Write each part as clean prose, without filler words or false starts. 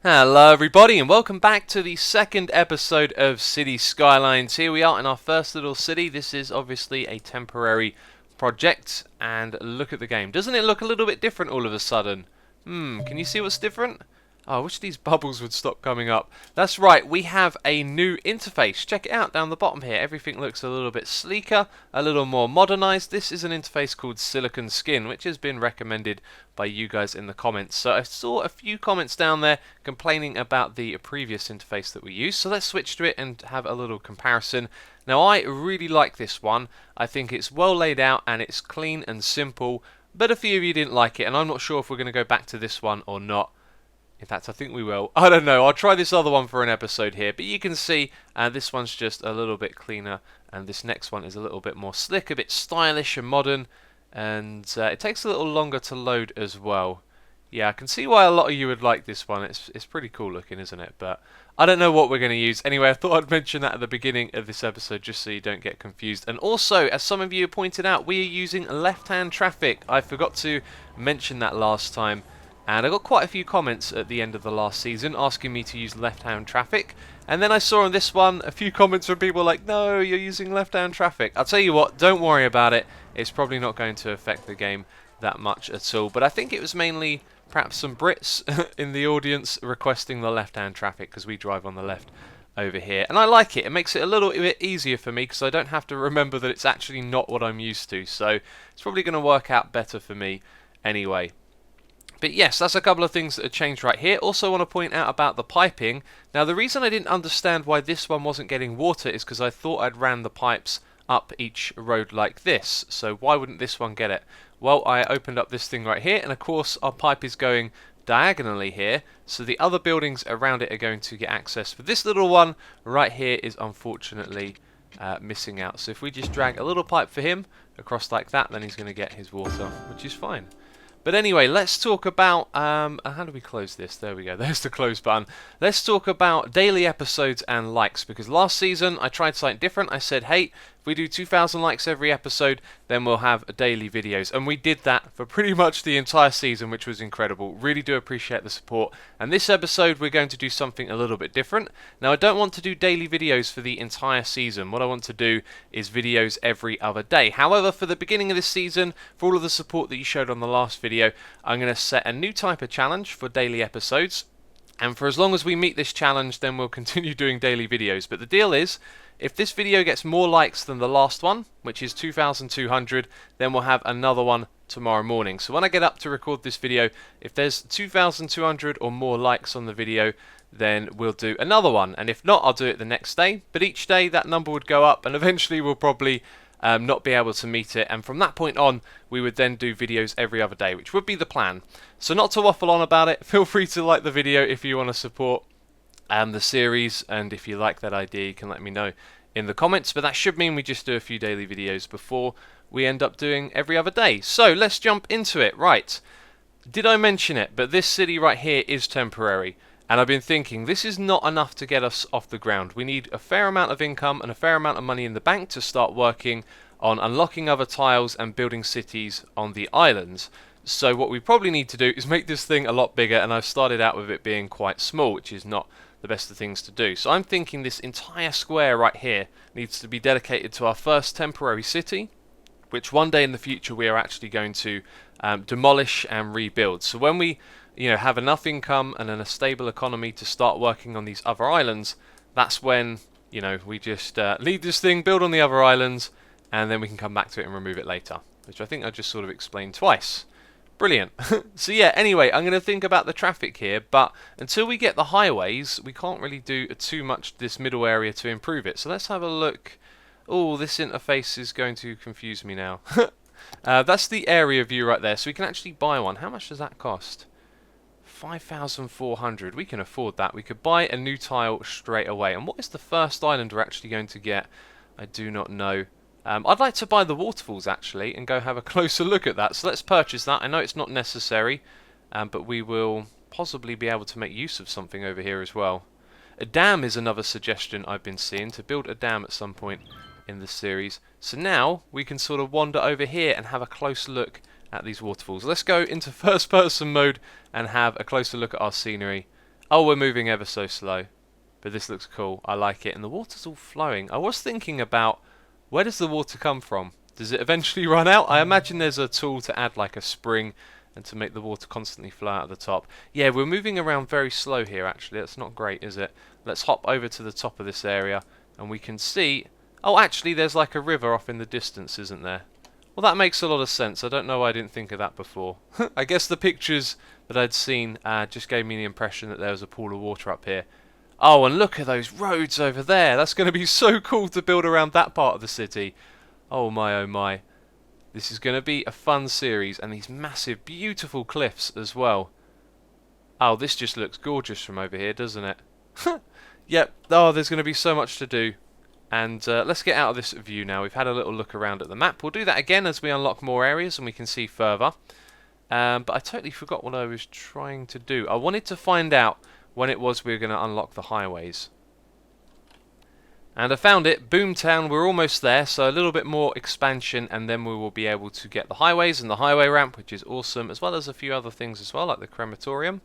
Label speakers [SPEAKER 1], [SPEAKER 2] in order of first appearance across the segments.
[SPEAKER 1] Hello everybody and welcome back to the second episode of Cities Skylines. Here we are in our first little city. This is obviously a temporary project and look at the game. Doesn't it look a little bit different all of a sudden? Can you see what's different? Oh, I wish these bubbles would stop coming up. That's right, we have a new interface. Check it out down the bottom here. Everything looks a little bit sleeker, a little more modernized. This is an interface called Silicon Skin, which has been recommended by you guys in the comments. So I saw a few comments down there complaining about the previous interface that we used. So let's switch to it and have a little comparison. Now I really like this one. I think it's well laid out and it's clean and simple, but a few of you didn't like it and I'm not sure if we're going to go back to this one or not. In fact, I think we will. I don't know. I'll try this other one for an episode here. But you can see this one's just a little bit cleaner. And this next one is a little bit more slick, a bit stylish and modern. And it takes a little longer to load as well. Yeah, I can see why a lot of you would like this one. It's pretty cool looking, isn't it? But I don't know what we're going to use. Anyway, I thought I'd mention that at the beginning of this episode just so you don't get confused. And also, as some of you pointed out, we are using left-hand traffic. I forgot to mention that last time. And I got quite a few comments at the end of the last season asking me to use left-hand traffic. And then I saw on this one a few comments from people like, no, you're using left-hand traffic. I'll tell you what, don't worry about it. It's probably not going to affect the game that much at all. But I think it was mainly perhaps some Brits in the audience requesting the left-hand traffic because we drive on the left over here. And I like it. It makes it a little bit easier for me because I don't have to remember that it's actually not what I'm used to. So it's probably going to work out better for me anyway. But yes, that's a couple of things that have changed right here. Also want to point out about the piping. Now the reason I didn't understand why this one wasn't getting water is because I thought I'd ran the pipes up each road like this. So why wouldn't this one get it? Well, I opened up this thing right here and of course our pipe is going diagonally here. So the other buildings around it are going to get access. But this little one right here is unfortunately missing out. So if we just drag a little pipe for him across like that, then he's going to get his water, which is fine. But anyway, let's talk about, how do we close this? There we go, there's the close button. Let's talk about daily episodes and likes, because last season I tried something different. I said, hey, if we do 2,000 likes every episode, then we'll have daily videos. And we did that for pretty much the entire season, which was incredible. Really do appreciate the support. And this episode, we're going to do something a little bit different. Now, I don't want to do daily videos for the entire season. What I want to do is videos every other day. However, for the beginning of this season, for all of the support that you showed on the last video, I'm going to set a new type of challenge for daily episodes. And for as long as we meet this challenge, then we'll continue doing daily videos. But the deal is, if this video gets more likes than the last one, which is 2,200, then we'll have another one tomorrow morning. So when I get up to record this video, if there's 2,200 or more likes on the video, then we'll do another one. And if not, I'll do it the next day. But each day that number would go up and eventually we'll probably not be able to meet it, and from that point on we would then do videos every other day, which would be the plan. So not to waffle on about it, feel free to like the video if you want to support the series, and if you like that idea you can let me know in the comments, but that should mean we just do a few daily videos before we end up doing every other day. So let's jump into it. Right, did I mention it, but this city right here is temporary. And I've been thinking, this is not enough to get us off the ground. We need a fair amount of income and a fair amount of money in the bank to start working on unlocking other tiles and building cities on the islands. So what we probably need to do is make this thing a lot bigger, and I've started out with it being quite small, which is not the best of things to do. So I'm thinking this entire square right here needs to be dedicated to our first temporary city, which one day in the future we are actually going to demolish and rebuild. So when we have enough income and a stable economy to start working on these other islands, that's when we just leave this thing, build on the other islands, and then we can come back to it and remove it later, which I think I just sort of explained twice. Brilliant. So yeah, anyway, I'm going to think about the traffic here, but until we get the highways, we can't really do too much this middle area to improve it. So let's have a look. Oh, this interface is going to confuse me now. That's the area view right there, so we can actually buy one. How much does that cost? 5,400. We can afford that. We could buy a new tile straight away. And what is the first island we're actually going to get? I do not know. I'd like to buy the waterfalls actually and go have a closer look at that. So let's purchase that. I know it's not necessary, but we will possibly be able to make use of something over here as well. A dam is another suggestion I've been seeing, to build a dam at some point in the series. So now we can sort of wander over here and have a close look at these waterfalls. Let's go into first person mode and have a closer look at our scenery Oh, we're moving ever so slow. But this looks cool. I like it. And the water's all flowing. I was thinking about, where does the water come from? Does it eventually run out? I imagine there's a tool to add like a spring and to make the water constantly flow out of the top. Yeah, we're moving around very slow here actually. That's not great, is it? Let's hop over to the top of this area and we can see... Oh, actually there's like a river off in the distance, isn't there? Well, that makes a lot of sense. I don't know why I didn't think of that before. I guess the pictures that I'd seen just gave me the impression that there was a pool of water up here. Oh, and look at those roads over there. That's going to be so cool to build around that part of the city. Oh my, oh my. This is going to be a fun series, and these massive, beautiful cliffs as well. Oh, this just looks gorgeous from over here, doesn't it? Yep. Oh, there's going to be so much to do. And let's get out of this view now. We've had a little look around at the map. We'll do that again as we unlock more areas and we can see further. But I totally forgot what I was trying to do. I wanted to find out when it was we were going to unlock the highways. And I found it, Boomtown. We're almost there, so a little bit more expansion and then we will be able to get the highways and the highway ramp, which is awesome, as well as a few other things as well, like the crematorium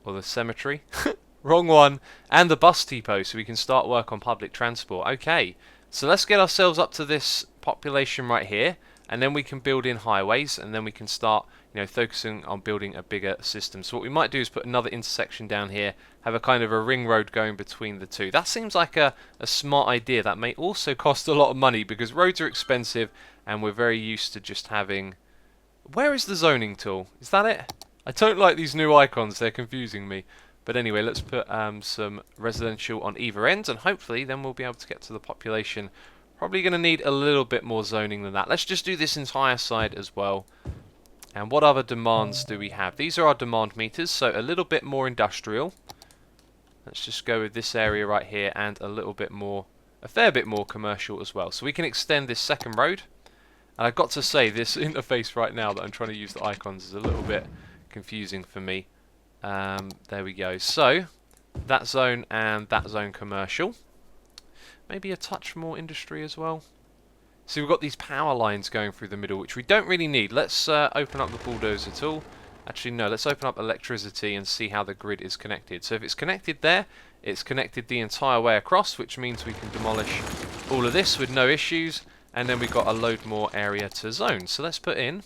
[SPEAKER 1] or the cemetery. Wrong one. And the bus depot, so we can start work on public transport. Okay, so let's get ourselves up to this population right here, and then we can build in highways, and then we can start, focusing on building a bigger system. So what we might do is put another intersection down here, have a kind of a ring road going between the two. That seems like a smart idea. That may also cost a lot of money because roads are expensive, and we're very used to just having... Where is the zoning tool? Is that it? I don't like these new icons. They're confusing me. But anyway, let's put some residential on either end, and hopefully then we'll be able to get to the population. Probably going to need a little bit more zoning than that. Let's just do this entire side as well. And what other demands do we have? These are our demand meters, so a little bit more industrial. Let's just go with this area right here, and a little bit more, a fair bit more commercial as well. So we can extend this second road. And I've got to say, this interface right now that I'm trying to use the icons is a little bit confusing for me. There we go. So, that zone and that zone commercial. Maybe a touch more industry as well. So we've got these power lines going through the middle, which we don't really need. Let's open up the bulldozer tool. Actually, no, let's open up electricity and see how the grid is connected. So if it's connected there, it's connected the entire way across, which means we can demolish all of this with no issues. And then we've got a load more area to zone. So let's put in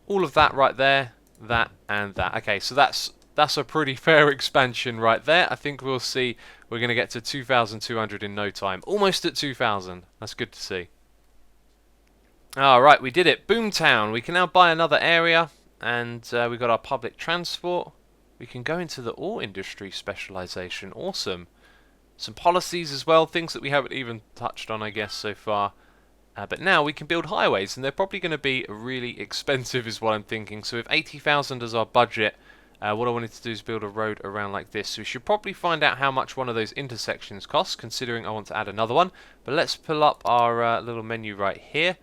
[SPEAKER 1] all of that right there. That and that. Okay, so that's a pretty fair expansion right there. I think we'll see we're going to get to 2,200 in no time. Almost at 2,000. That's good to see. Alright, we did it. Boomtown. We can now buy another area, and we've got our public transport. We can go into the ore industry specialization. Awesome. Some policies as well, things that we haven't even touched on, I guess, so far. But now we can build highways, and they're probably going to be really expensive is what I'm thinking. So with 80,000 as our budget, what I wanted to do is build a road around like this. So we should probably find out how much one of those intersections costs, considering I want to add another one. But let's pull up our little menu right here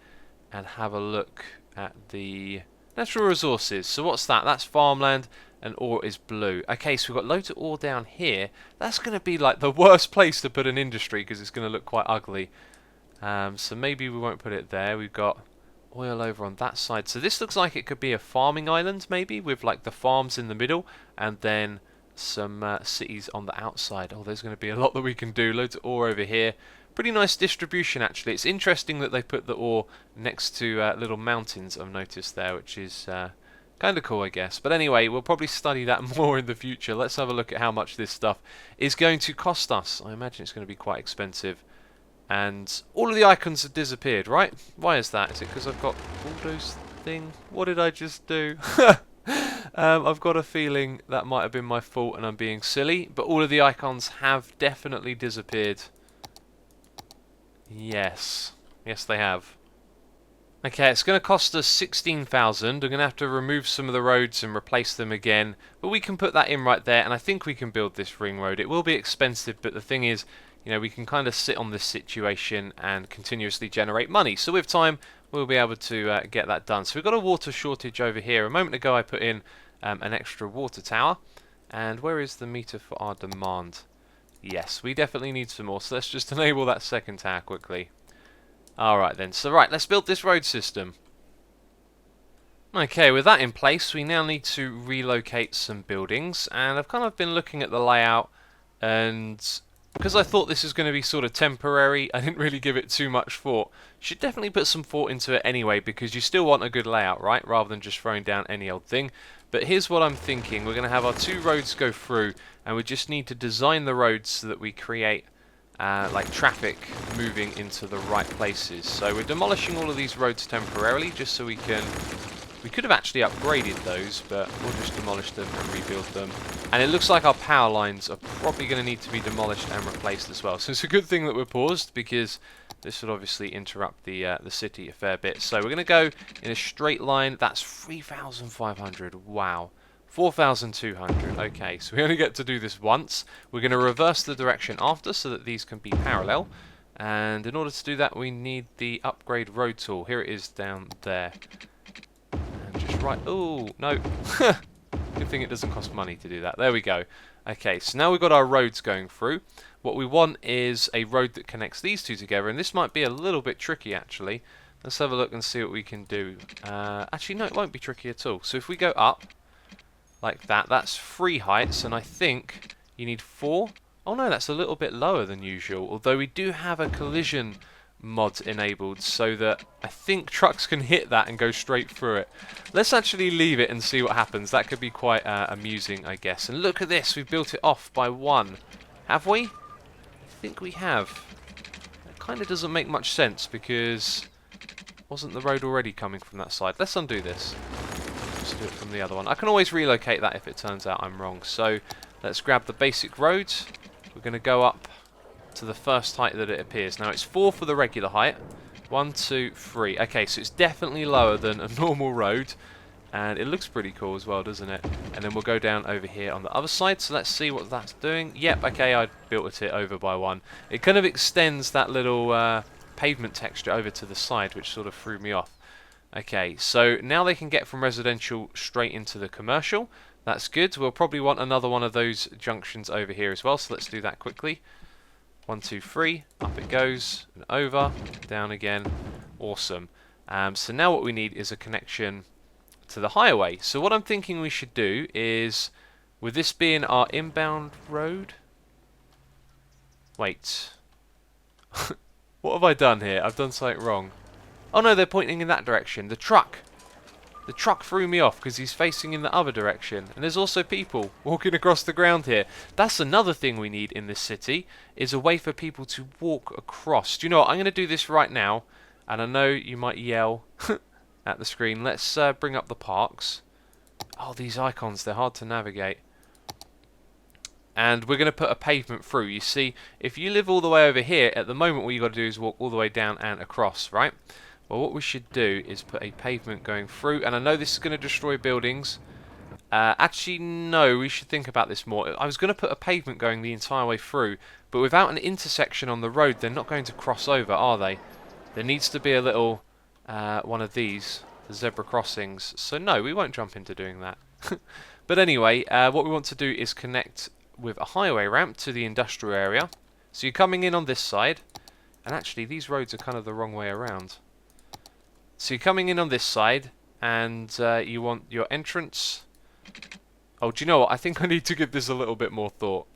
[SPEAKER 1] and have a look at the natural resources. So what's that? That's farmland, and ore is blue. Okay, so we've got loads of ore down here. That's going to be like the worst place to put an industry because it's going to look quite ugly. So maybe we won't put it there. We've got oil over on that side. So this looks like it could be a farming island maybe, with like the farms in the middle and then some cities on the outside. Oh, there's going to be a lot that we can do. Loads of ore over here. Pretty nice distribution actually. It's interesting that they put the ore next to little mountains I've noticed there, which is kind of cool I guess. But anyway, we'll probably study that more in the future. Let's have a look at how much this stuff is going to cost us. I imagine it's going to be quite expensive. And all of the icons have disappeared, right? Why is that? Is it because I've got bulldoze thing? What did I just do? I've got a feeling that might have been my fault and I'm being silly. But all of the icons have definitely disappeared. Yes. Yes, they have. Okay, it's going to cost us 16,000. I'm going to have to remove some of the roads and replace them again. But we can put that in right there, and I think we can build this ring road. It will be expensive, but the thing is, we can kind of sit on this situation and continuously generate money. So with time, we'll be able to get that done. So we've got a water shortage over here. A moment ago, I put in an extra water tower. And where is the meter for our demand? Yes, we definitely need some more. So let's just enable that second tower quickly. Alright then. So right, let's build this road system. Okay, with that in place, we now need to relocate some buildings, and I've kind of been looking at the layout, and because I thought this was going to be sort of temporary, I didn't really give it too much thought. You should definitely put some thought into it anyway, because you still want a good layout, right? Rather than just throwing down any old thing. But here's what I'm thinking. We're going to have our two roads go through, and we just need to design the roads so that we create like traffic moving into the right places. So we're demolishing all of these roads temporarily, just so we can... We could have actually upgraded those, but we'll just demolish them and rebuild them. And it looks like our power lines are probably going to need to be demolished and replaced as well. So it's a good thing that we're paused, because this would obviously interrupt the city a fair bit. So we're going to go in a straight line. That's 3,500. Wow. 4,200. Okay, so we only get to do this once. We're going to reverse the direction after so that these can be parallel. And in order to do that, we need the upgrade road tool. Here it is down there. Just right. Oh, no. Good thing it doesn't cost money to do that. There we go. Okay, so now we've got our roads going through. What we want is a road that connects these two together, and this might be a little bit tricky, actually. Let's have a look and see what we can do. Actually, no, it won't be tricky at all. So if we go up like that, that's 3 heights, and I think you need 4. Oh, no, that's a little bit lower than usual, although we do have a collision mod enabled so that I think trucks can hit that and go straight through it. Let's actually leave it and see what happens. That could be quite amusing, I guess. And look at this, we've built it off by 1. Have we? I think we have. That kind of doesn't make much sense, because wasn't the road already coming from that side? Let's undo this. Let's do it from the other one. I can always relocate that if it turns out I'm wrong. So let's grab the basic road. We're going to go up to the first height that it appears. Now it's 4 for the regular height. 1, 2, 3. Okay, so it's definitely lower than a normal road, and it looks pretty cool as well, doesn't it? And then we'll go down over here on the other side. So let's see what that's doing. Yep, okay, I built it over by 1. It kind of extends that little pavement texture over to the side, which sort of threw me off. Okay, so now they can get from residential straight into the commercial. That's good. We'll probably want another one of those junctions over here as well, so let's do that quickly. 1, 2, 3, up it goes, and over, down again. Awesome. So now what we need is a connection to the highway. So what I'm thinking we should do is, with this being our inbound road... Wait. What have I done here? I've done something wrong. Oh no, they're pointing in that direction. The truck! The truck threw me off because he's facing in the other direction. And there's also people walking across the ground here. That's another thing we need in this city, is a way for people to walk across. Do you know what? I'm going to do this right now. And I know you might yell at the screen. Let's bring up the parks. Oh, these icons, they're hard to navigate. And we're going to put a pavement through. You see, if you live all the way over here, at the moment what you've got to do is walk all the way down and across, right? Well, what we should do is put a pavement going through, and I know this is going to destroy buildings. Actually, no, we should think about this more. I was going to put a pavement going the entire way through, but without an intersection on the road, they're not going to cross over, are they? There needs to be a little one of these, the zebra crossings. So no, we won't jump into doing that. But anyway, what we want to do is connect with a highway ramp to the industrial area. So you're coming in on this side, and actually these roads are kind of the wrong way around. So you're coming in on this side, and you want your entrance... Oh, do you know what? I think I need to give this a little bit more thought.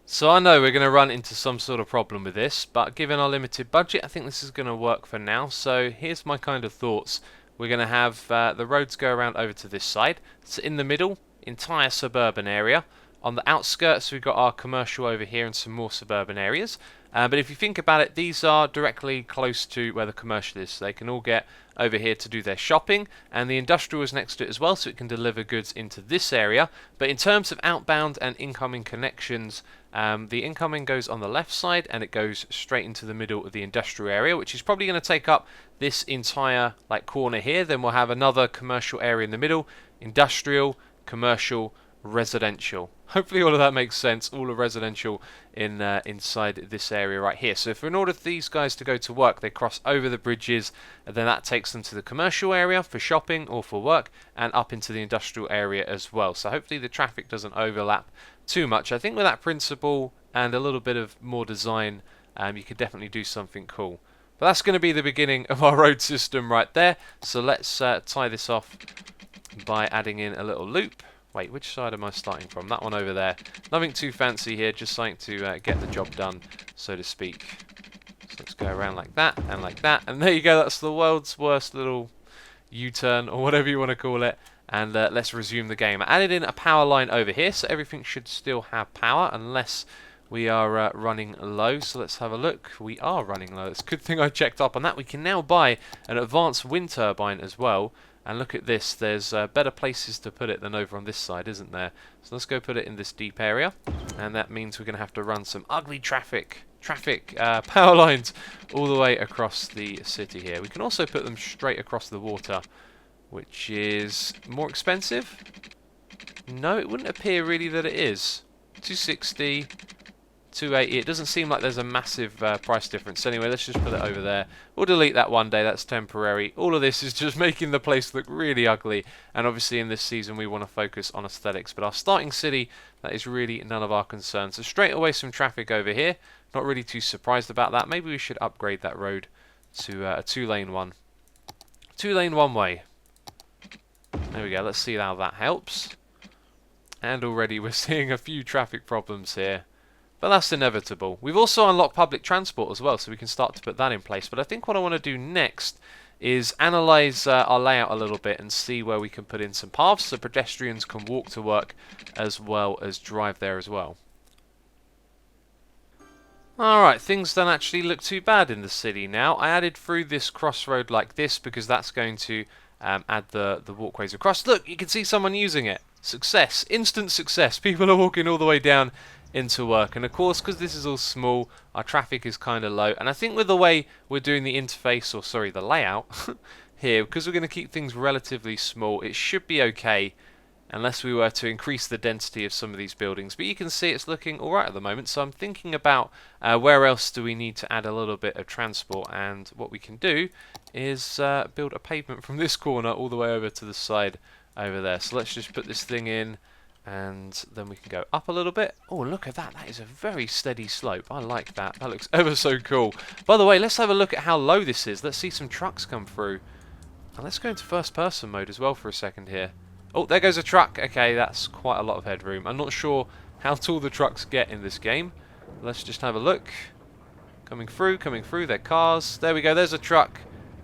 [SPEAKER 1] So I know we're going to run into some sort of problem with this, but given our limited budget, I think this is going to work for now. So here's my kind of thoughts. We're going to have the roads go around over to this side. So in the middle, entire suburban area. On the outskirts, we've got our commercial over here and some more suburban areas. But if you think about it, these are directly close to where the commercial is. So they can all get over here to do their shopping, and the industrial is next to it as well, so it can deliver goods into this area. But in terms of outbound and incoming connections, the incoming goes on the left side, and it goes straight into the middle of the industrial area, which is probably going to take up this entire corner here. Then we'll have another commercial area in the middle, industrial, commercial, residential. Hopefully all of that makes sense. All of residential in inside this area right here. So if in order for these guys to go to work, they cross over the bridges, and then that takes them to the commercial area for shopping or for work, and up into the industrial area as well. So hopefully the traffic doesn't overlap too much. I think with that principle and a little bit of more design, you could definitely do something cool. But that's going to be the beginning of our road system right there. So let's tie this off by adding in a little loop. Wait, which side am I starting from? That one over there. Nothing too fancy here, just something to get the job done, so to speak. So let's go around like that, and there you go. That's the world's worst little U-turn, or whatever you want to call it. And let's resume the game. I added in a power line over here, so everything should still have power, unless we are running low. So let's have a look. We are running low. It's a good thing I checked up on that. We can now buy an advanced wind turbine as well. And look at this, there's better places to put it than over on this side, isn't there? So let's go put it in this deep area. And that means we're going to have to run some ugly traffic power lines all the way across the city here. We can also put them straight across the water, which is more expensive. No, it wouldn't appear really that it is. 260, 280. It doesn't seem like there's a massive price difference. Anyway, let's just put it over there. We'll delete that one day. That's temporary. All of this is just making the place look really ugly. And obviously in this season we want to focus on aesthetics. But our starting city, that is really none of our concern. So straight away some traffic over here. Not really too surprised about that. Maybe we should upgrade that road to a two-lane one. Two-lane one-way. There we go. Let's see how that helps. And already we're seeing a few traffic problems here. But that's inevitable. We've also unlocked public transport as well, so we can start to put that in place. But I think what I want to do next is analyse our layout a little bit and see where we can put in some paths so pedestrians can walk to work as well as drive there as well. Alright, things don't actually look too bad in the city now. I added through this crossroad like this because that's going to add the walkways across. Look, you can see someone using it. Success. Instant success. People are walking all the way down into work, and of course because this is all small, our traffic is kind of low, and I think with the way we're doing the interface, or sorry, the layout here, because we're going to keep things relatively small, it should be okay unless we were to increase the density of some of these buildings. But you can see it's looking alright at the moment, so I'm thinking about where else do we need to add a little bit of transport, and what we can do is build a pavement from this corner all the way over to the side over there. So let's just put this thing in, and then we can go up a little bit. Oh, look at that. That is a very steady slope. I like that. That looks ever so cool. By the way, let's have a look at how low this is. Let's see some trucks come through. And let's go into first person mode as well for a second here. Oh, there goes a truck. Okay, that's quite a lot of headroom. I'm not sure how tall the trucks get in this game. Let's just have a look. Coming through, they're cars. There we go, there's a truck.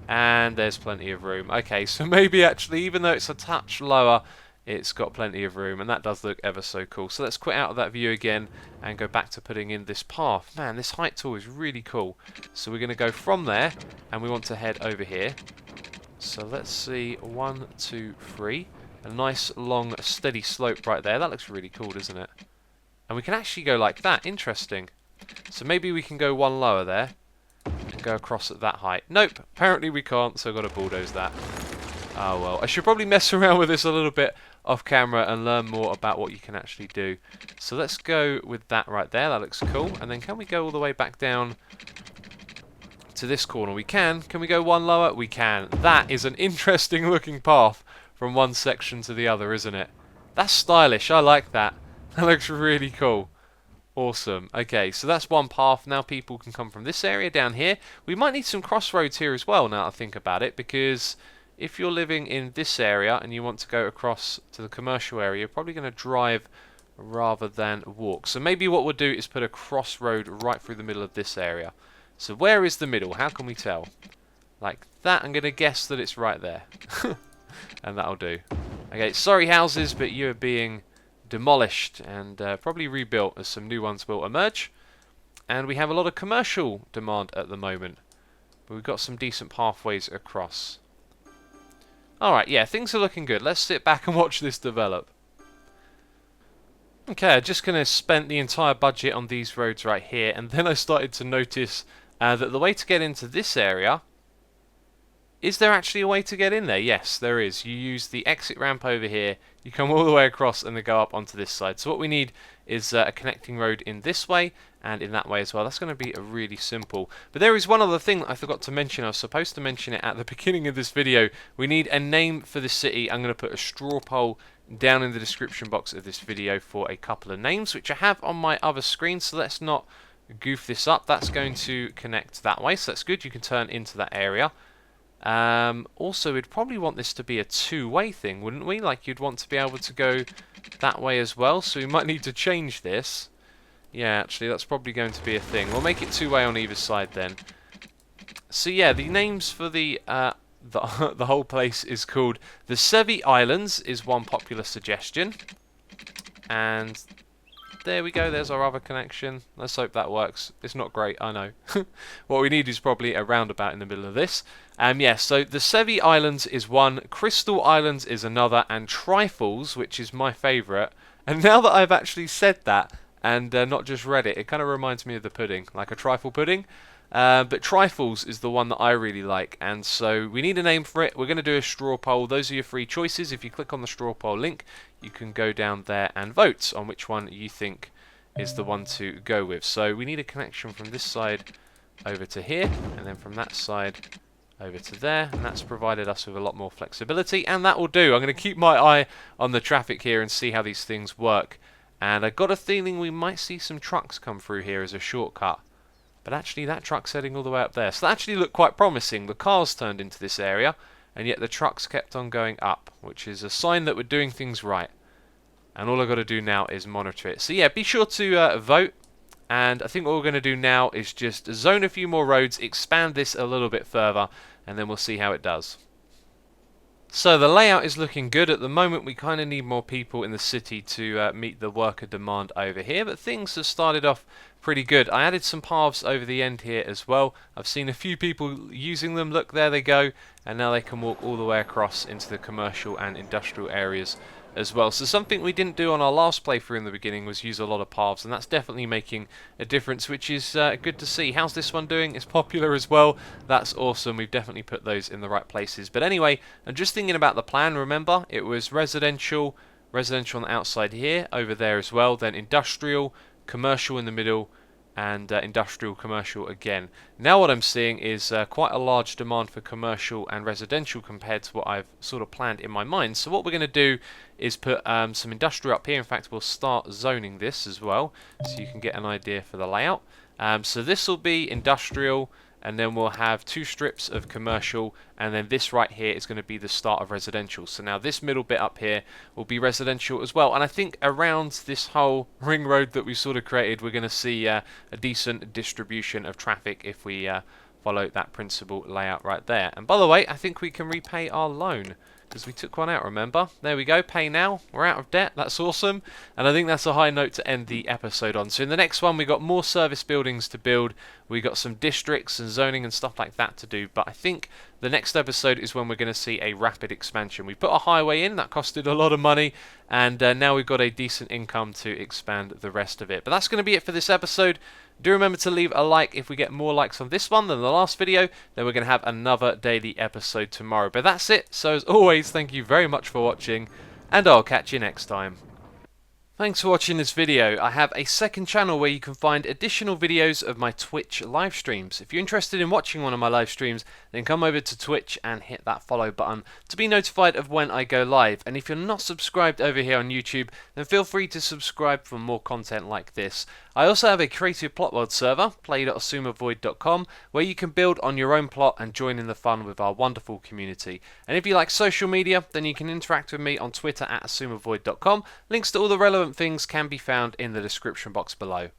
[SPEAKER 1] And there's plenty of room. Okay, so maybe actually, even though it's a touch lower, it's got plenty of room, and that does look ever so cool. So let's quit out of that view again and go back to putting in this path. Man, this height tool is really cool. So we're going to go from there, and we want to head over here. So let's see, 1, 2, 3. A nice, long, steady slope right there. That looks really cool, doesn't it? And we can actually go like that. Interesting. So maybe we can go one lower there and go across at that height. Nope, apparently we can't, so I've got to bulldoze that. Oh well, I should probably mess around with this a little bit off camera and learn more about what you can actually do. So let's go with that right there. That looks cool. And then can we go all the way back down to this corner? We can. Can we go one lower? We can. That is an interesting looking path from one section to the other, isn't it? That's stylish. I like that. That looks really cool. Awesome. Okay, so that's one path. Now people can come from this area down here. We might need some crossroads here as well, now I think about it, because if you're living in this area and you want to go across to the commercial area, you're probably going to drive rather than walk. So maybe what we'll do is put a crossroad right through the middle of this area. So where is the middle? How can we tell? Like that. I'm going to guess that it's right there. And that'll do. Okay, sorry houses, but you're being demolished and probably rebuilt as some new ones will emerge. And we have a lot of commercial demand at the moment, but we've got some decent pathways across. Alright, yeah, things are looking good. Let's sit back and watch this develop. Okay, I'm just going to spend the entire budget on these roads right here, and then I started to notice that the way to get into this area... Is there actually a way to get in there? Yes, there is. You use the exit ramp over here, you come all the way across and then go up onto this side. So what we need is a connecting road in this way and in that way as well. That's going to be a really simple. But there is one other thing that I forgot to mention. I was supposed to mention it at the beginning of this video. We need a name for the city. I'm going to put a straw poll down in the description box of this video for a couple of names, which I have on my other screen. So let's not goof this up. That's going to connect that way, so that's good. You can turn into that area. Also, we'd probably want this to be a two-way thing, wouldn't we? Like, you'd want to be able to go that way as well, so we might need to change this. Yeah, actually, that's probably going to be a thing. We'll make it two-way on either side then. So yeah, the names for the whole place is called the Cities Islands, is one popular suggestion. And there we go, there's our other connection. Let's hope that works. It's not great, I know. What we need is probably a roundabout in the middle of this. Yeah, so the Cities Islands is one, Crystal Islands is another, and Trifles, which is my favourite. And now that I've actually said that, and not just read it, it kind of reminds me of the pudding, like a trifle pudding. But Trifles is the one that I really like, and so we need a name for it. We're going to do a straw poll. Those are your free choices. If you click on the straw poll link, you can go down there and vote on which one you think is the one to go with. So we need a connection from this side over to here, and then from that side over to there, and that's provided us with a lot more flexibility, and that will do. I'm going to keep my eye on the traffic here and see how these things work. And I got a feeling we might see some trucks come through here as a shortcut. But actually that truck's heading all the way up there. So that actually looked quite promising. The cars turned into this area, and yet the trucks kept on going up, which is a sign that we're doing things right. And all I've got to do now is monitor it. So yeah, be sure to vote. And I think what we're going to do now is just zone a few more roads, expand this a little bit further, and then we'll see how it does. So the layout is looking good. At the moment we kind of need more people in the city to meet the worker demand over here, but things have started off pretty good. I added some paths over the end here as well. I've seen a few people using them. Look, there they go, and now they can walk all the way across into the commercial and industrial areas as well. So something we didn't do on our last playthrough in the beginning was use a lot of paths, and that's definitely making a difference, which is good to see. How's this one doing? It's popular as well. That's awesome. We've definitely put those in the right places. But anyway, I'm just thinking about the plan. Remember, it was residential on the outside here, over there as well, then industrial, commercial in the middle, and industrial, commercial again. Now what I'm seeing is quite a large demand for commercial and residential compared to what I've sort of planned in my mind. So what we're going to do is put some industrial up here. In fact, we'll start zoning this as well, so you can get an idea for the layout. So this will be industrial, and then we'll have two strips of commercial, and then this right here is going to be the start of residential. So now this middle bit up here will be residential as well, and I think around this whole ring road that we sort of created, we're going to see a decent distribution of traffic if we follow that principal layout right there. And by the way, I think we can repay our loan, because we took one out, remember? There we go, pay now. We're out of debt. That's awesome. And I think that's a high note to end the episode on. So in the next one, we got more service buildings to build. We got some districts and zoning and stuff like that to do. But I think the next episode is when we're going to see a rapid expansion. We put a highway in. That costed a lot of money. And now we've got a decent income to expand the rest of it. But that's going to be it for this episode. Do remember to leave a like if we get more likes on this one than the last video. Then we're going to have another daily episode tomorrow. But that's it. So as always, thank you very much for watching, and I'll catch you next time. Thanks for watching this video. I have a second channel where you can find additional videos of my Twitch live streams. If you're interested in watching one of my live streams, then come over to Twitch and hit that follow button to be notified of when I go live. And if you're not subscribed over here on YouTube, then feel free to subscribe for more content like this. I also have a creative plot world server, play.xisumavoid.com, where you can build on your own plot and join in the fun with our wonderful community. And if you like social media, then you can interact with me on Twitter at xisumavoid.com. Links to all the relevant things can be found in the description box below.